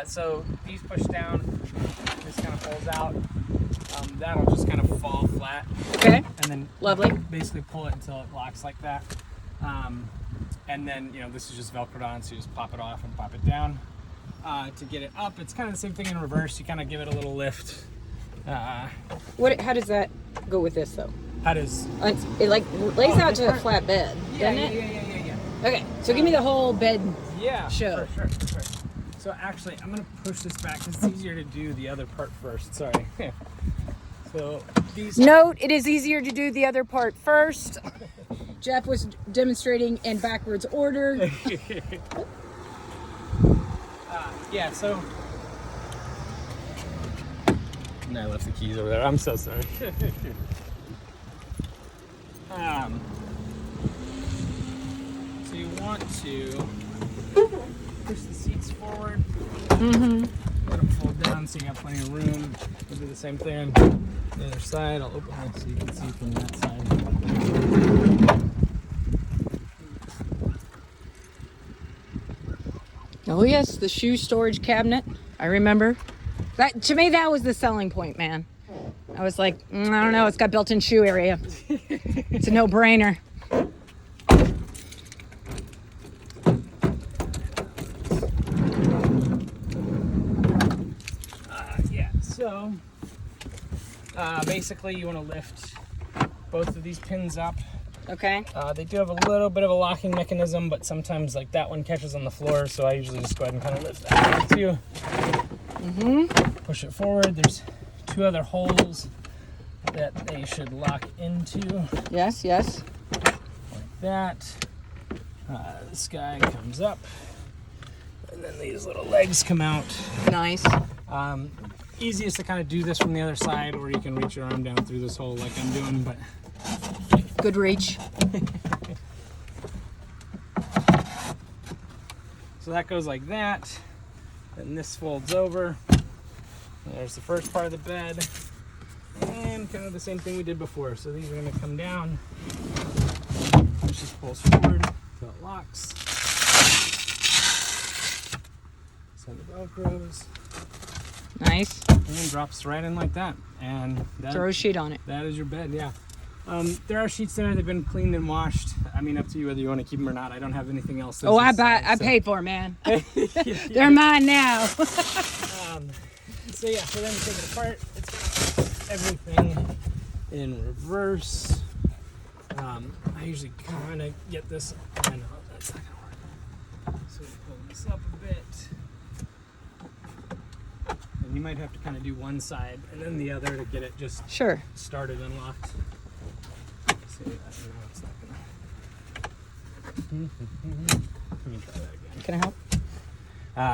So these push down, this kind of pulls out. That'll just kind of fall flat. Okay. And then Lovely. basically pull it until it locks like that. And then, this is just Velcroed on, so you just pop it off and pop it down. To get it up, it's kind of the same thing in reverse. You kind of give it a little lift. How does that go with this though? How does... It like lays out to a flat bed, doesn't it? Yeah. Okay, so give me the whole bed Yeah, show. For sure. So actually, I'm gonna push this back because it's easier to do the other part first. Sorry. So these... Note, it is easier to do the other part first. Jeff was demonstrating in backwards order. Yeah, so... No, I left the keys over there. I'm so sorry. So you want to push the seats forward. Let them fold down so you have plenty of room. We'll do the same thing on the other side. I'll open it so you can see from that side. Oh yes, the shoe storage cabinet. I remember. That to me, that was the selling point, man. I was like, I don't know, it's got built-in shoe area. It's a no-brainer. So basically you want to lift both of these pins up. Okay. They do have a little bit of a locking mechanism, but sometimes like that one catches on the floor, so I usually just go ahead and kind of lift that up too. Push it forward. There's two other holes that they should lock into. Yes. Like that. This guy comes up, and then these little legs come out. Nice. Easiest to kind of do this from the other side, or you can reach your arm down through this hole like I'm doing, but Good reach. So that goes like that, and this folds over. There's the first part of the bed, and kind of the same thing we did before. So these are going to come down. This just pulls forward until it locks. Send the Velcros. Nice. And then drops right in like that. And that, Throw a sheet on it. that is your bed, yeah. There are sheets there. They've been cleaned and washed. I mean, up to you whether you want to keep them or not. I don't have anything else. Oh, I paid for it, man. They're mine now. So yeah, so then we take it apart. It's got everything in reverse. I usually kind of get this. I know that's not gonna work. So we pull this up a bit. And you might have to kind of do one side and then the other to get it just Sure. started and locked. See, I don't know, it's not gonna. Let me try that again. Can I help?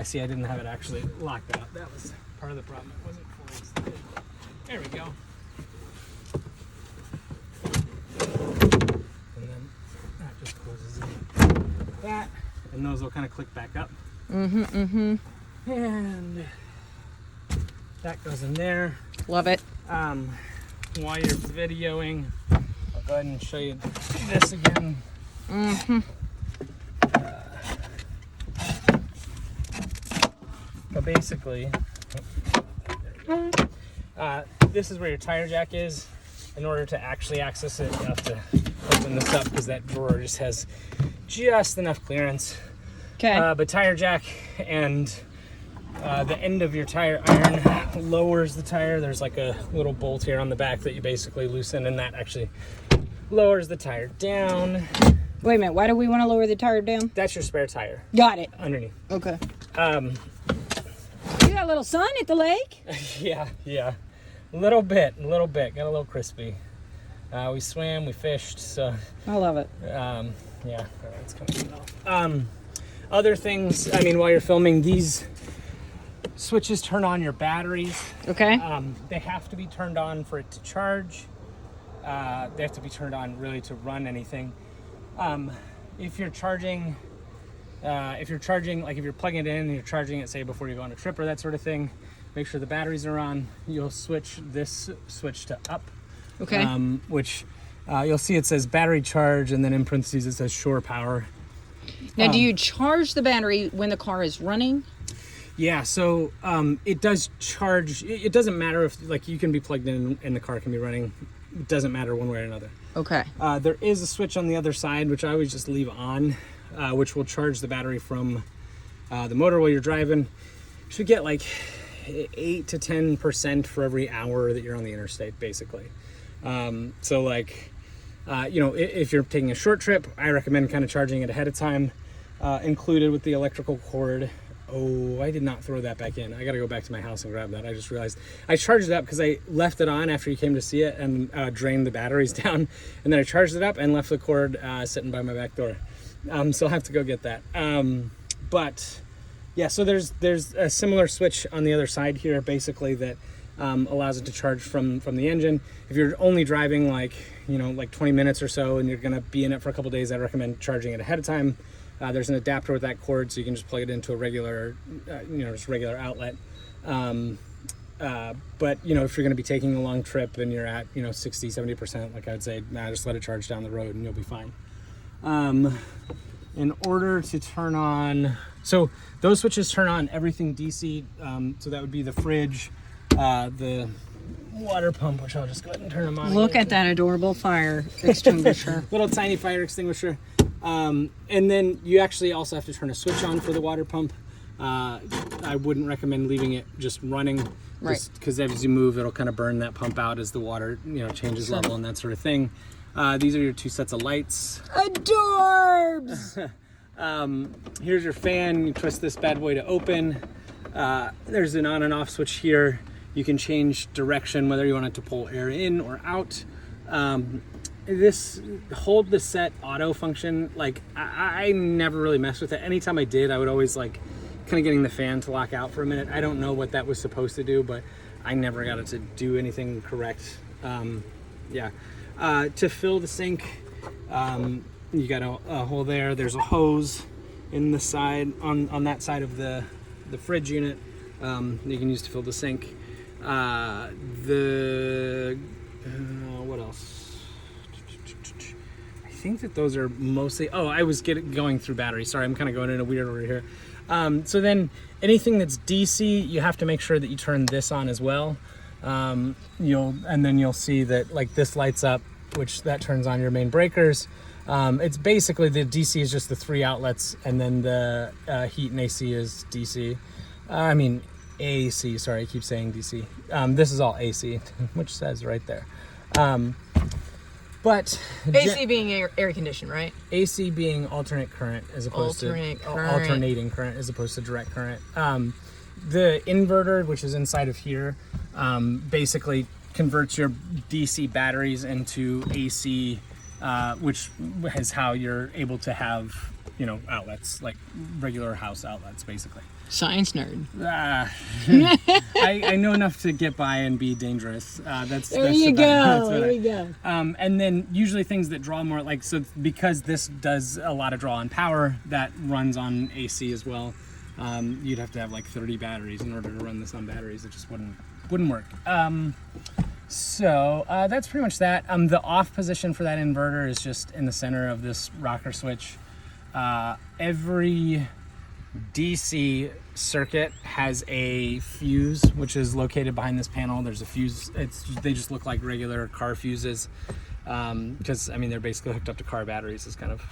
See, I didn't have it actually locked out. That was part of the problem. It wasn't fully installed. There we go. And then that just closes in like that. And those will kind of click back up. And that goes in there. Love it. While you're videoing, I'll go ahead and show you this again. But basically, this is where your tire jack is. In order to actually access it, you have to open this up because that drawer just has just enough clearance. Okay. But tire jack and the end of your tire iron lowers the tire. There's like a little bolt here on the back that you basically loosen, and that actually lowers the tire down. Wait a minute. Why do we want to lower the tire down? That's your spare tire Got it. underneath. Okay. You got a little sun at the lake? Yeah. A little bit. Got a little crispy. We swam, we fished, so I love it. yeah, it's coming off. Other things, I mean, while you're filming, these switches turn on your batteries. Okay. They have to be turned on for it to charge. They have to be turned on really to run anything. If you're charging, like if you're plugging it in and you're charging it, say before you go on a trip or that sort of thing, make sure the batteries are on. You'll switch this switch to up. Okay. Which you'll see it says battery charge, and then in parentheses it says shore power. Now, do you charge the battery when the car is running? Yeah, so it does charge. It doesn't matter if like you can be plugged in and the car can be running. It doesn't matter one way or another. Okay. There is a switch on the other side, which I always just leave on, which will charge the battery from the motor while you're driving. You should get like 8 to 10% for every hour that you're on the interstate, basically. So like, if you're taking a short trip, I recommend kind of charging it ahead of time, included with the electrical cord. Oh, I did not throw that back in. I got to go back to my house and grab that. I just realized I charged it up because I left it on after you came to see it and drained the batteries down. And then I charged it up and left the cord sitting by my back door. So I'll have to go get that. But yeah, so there's a similar switch on the other side here, basically, that allows it to charge from the engine. If you're only driving like 20 minutes or so and you're going to be in it for a couple days, I'd recommend charging it ahead of time. There's an adapter with that cord, so you can just plug it into a regular, just regular outlet. But if you're going to be taking a long trip and you're at 60, 70%, like I'd say, just let it charge down the road and you'll be fine. In order to turn on, so those switches turn on everything DC. So that would be the fridge, the water pump, which I'll just go ahead and turn them on. Look at that adorable fire extinguisher. Little tiny fire extinguisher. And then you actually also have to turn a switch on for the water pump. I wouldn't recommend leaving it just running, Right. Because as you move, it'll kind of burn that pump out as the water, changes level and that sort of thing. These are your 2 sets of lights. Adorbs! Here's your fan. You twist this bad boy to open. There's an on and off switch here. You can change direction, whether you want it to pull air in or out. This hold the set auto function, like I never really messed with it. Anytime I did, I would always like kind of getting the fan to lock out for a minute. I don't know what that was supposed to do, but I never got it to do anything correct. To fill the sink, you got a hole there. There's a hose in the side on that side of the fridge unit. You can use to fill the sink. What else? I think that those are mostly. Oh, I was going through batteries. Sorry, I'm kind of going in a weird order here. So then anything that's DC, you have to make sure that you turn this on as well. You'll see that like this lights up, which that turns on your main breakers. It's basically the DC is just the 3 outlets, and then the heat and AC is DC. AC. Sorry, I keep saying DC. This is all AC, which says right there. But AC being air conditioned, right? AC being alternate current as opposed to alternating current as opposed to direct current. The inverter, which is inside of here, basically converts your DC batteries into AC, which is how you're able to have outlets, like regular house outlets, basically. Science nerd. I know enough to get by and be dangerous. There you go. And then usually things that draw more, because this does a lot of draw on power, that runs on AC as well. You'd have to have like 30 batteries in order to run this on batteries. It just wouldn't work. So that's pretty much that. The off position for that inverter is just in the center of this rocker switch. Every DC circuit has a fuse, which is located behind this panel. There's a fuse. They just look like regular car fuses, because they're basically hooked up to car batteries. Is kind of,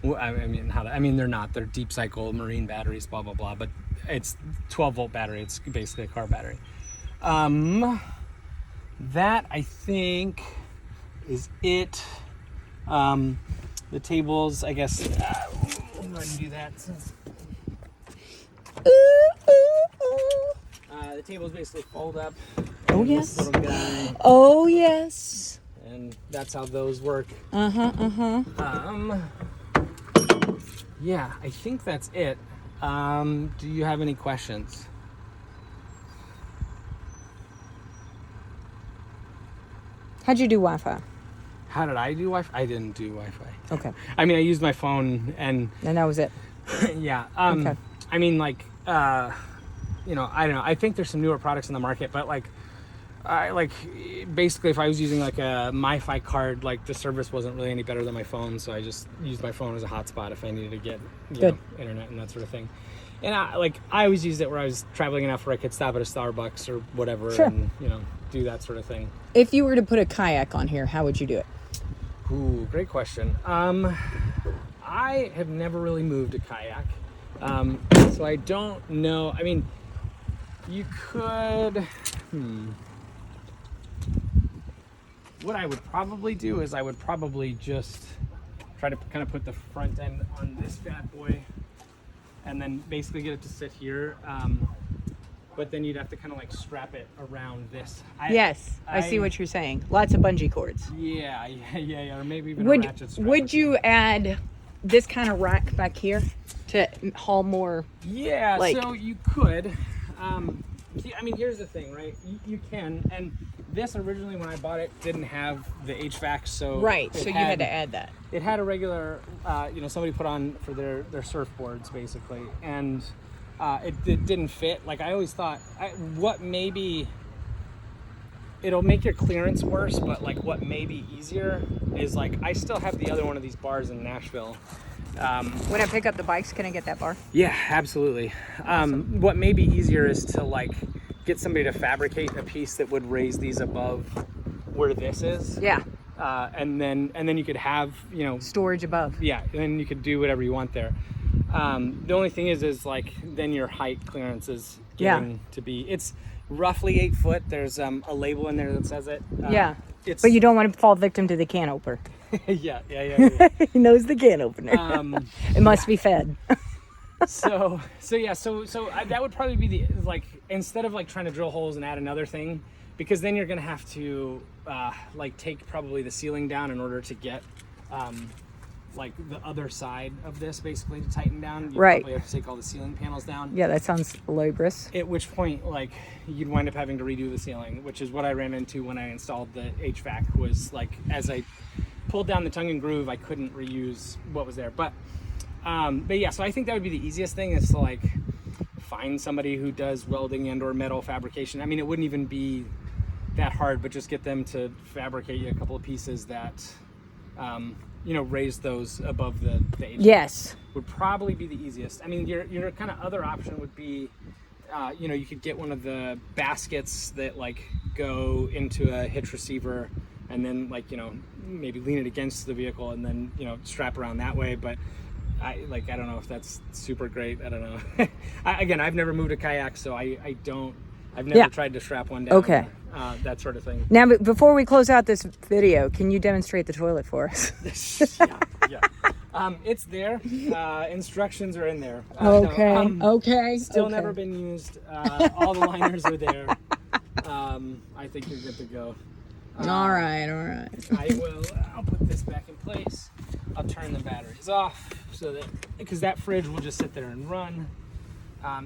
they're not. They're deep cycle marine batteries, blah blah blah. But it's 12-volt battery. It's basically a car battery. That I think is it. The tables, I guess. I'm going to do that. The tables basically fold up. Oh yes. Little guy, Oh yes. and that's how those work. Yeah, I think that's it. Do you have any questions? How'd you do Wi-Fi? How did I do Wi-Fi? I didn't do Wi-Fi. Okay. I used my phone and And that was it. yeah. Okay. I don't know. I think there's some newer products in the market, but basically if I was using like a MiFi card, like the service wasn't really any better than my phone, so I just used my phone as a hotspot if I needed to get internet and that sort of thing. And I always used it where I was traveling enough where I could stop at a Starbucks or whatever, Sure. and do that sort of thing. If you were to put a kayak on here, how would you do it? Ooh, great question. I have never really moved a kayak, so I don't know. I mean, you could. What I would probably do is I would probably just try to kind of put the front end on this bad boy, and then basically get it to sit here. But then you'd have to kind of like strap it around this. Yes, I see what you're saying. Lots of bungee cords. Yeah, or maybe even a ratchet strap. Would you add this kind of rack back here to haul more? Yeah, like- so you could. I mean, here's the thing, right? You can, and this originally when I bought it didn't have the HVAC, so Right, so you had to add that. It had a regular, somebody put on for their surfboards basically, and it didn't fit. Like I always thought, what maybe it'll make your clearance worse, but like what may be easier is like I still have the other one of these bars in Nashville. When I pick up the bikes, can I get that bar? Yeah, absolutely. What may be easier is to like get somebody to fabricate a piece that would raise these above where this is. Yeah, And then you could have, storage above. yeah, and then you could do whatever you want there. The only thing is like then your height clearance is getting to be, it's roughly 8 foot. There's a label in there that says it. Yeah, It's, but you don't want to fall victim to the can opener. yeah. He knows the can opener. It must be fed. So that would probably be the, like, instead of like trying to drill holes and add another thing, because then you're gonna have to like take probably the ceiling down in order to get like the other side of this basically to tighten down. You Right. probably have to take all the ceiling panels down. Yeah, that sounds laborious. At which point, like, you'd wind up having to redo the ceiling, which is what I ran into when I installed the HVAC. Was like, as I pulled down the tongue and groove, I couldn't reuse what was there. But yeah, so I think that would be the easiest thing, is to like find somebody who does welding and or metal fabrication. I mean, it wouldn't even be that hard, but just get them to fabricate you a couple of pieces that raise those above the HVAC. Yes. Would probably be the easiest. I mean, your kind of other option would be, you could get one of the baskets that like go into a hitch receiver, and then like maybe lean it against the vehicle, and then strap around that way. But I don't know if that's super great. I don't know. Again, I've never moved a kayak, so I've never Yeah. tried to strap one down. Okay. Or, that sort of thing. Now, before we close out this video, can you demonstrate the toilet for us? Yeah. It's there. Instructions are in there. Okay. No, okay. Still okay. never been used. All the liners are there. I think you're good to go. All right. I'll put this back in place. I'll turn the batteries off because that fridge will just sit there and run.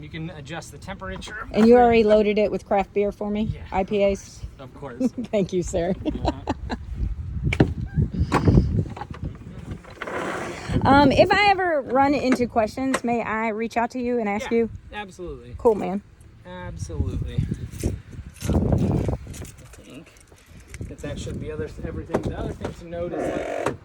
You can adjust the temperature. And you already loaded it with craft beer for me? Yeah. IPAs? Of course. Thank you, sir. If I ever run into questions, may I reach out to you and ask you? Absolutely. Cool, man. Absolutely. I think that should be everything. The other thing to note is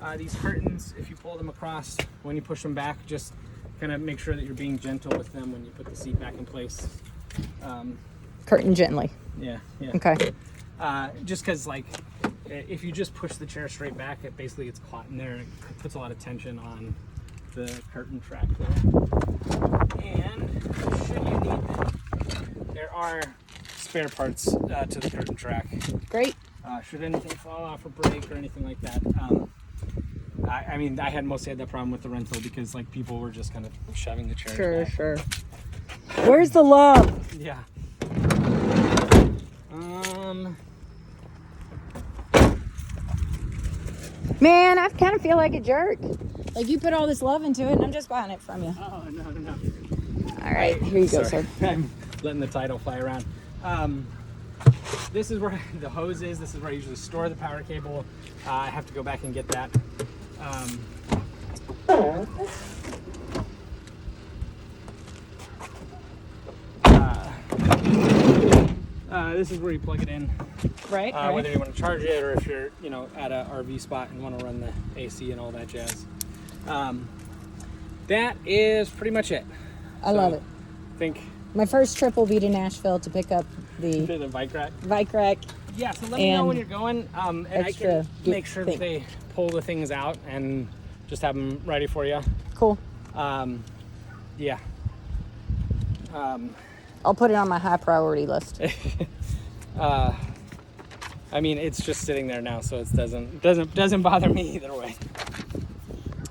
like these curtains, if you pull them across, when you push them back, just kind of make sure that you're being gentle with them when you put the seat back in place. Curtain gently. Yeah. Okay. Just because, like, if you just push the chair straight back, it basically gets caught in there. It puts a lot of tension on the curtain track there. And should you need them, there are spare parts to the curtain track. Great. Should anything fall off or break or anything like that. I mean, I had mostly had that problem with the rental because like people were just kind of shoving the chairs back. Sure. Where's the love? Yeah. Man, I kind of feel like a jerk. Like you put all this love into it and I'm just buying it from you. Oh, no. All right, here you go, Sorry. sir. I'm letting the title fly around. This is where the hose is. This is where I usually store the power cable. I have to go back and get that. This is where you plug it in. Right. Whether you want to charge it or if you're, at a RV spot and want to run the AC and all that jazz. That is pretty much it. I love it. I think My first trip will be to Nashville to pick up the the bike rack. bike rack. Yeah, so let me know And when you're going, and I extra can make sure that thing. they pull the things out and just have them ready for you. Cool. Yeah. I'll put it on my high priority list. I mean, it's just sitting there now, so it doesn't bother me either way.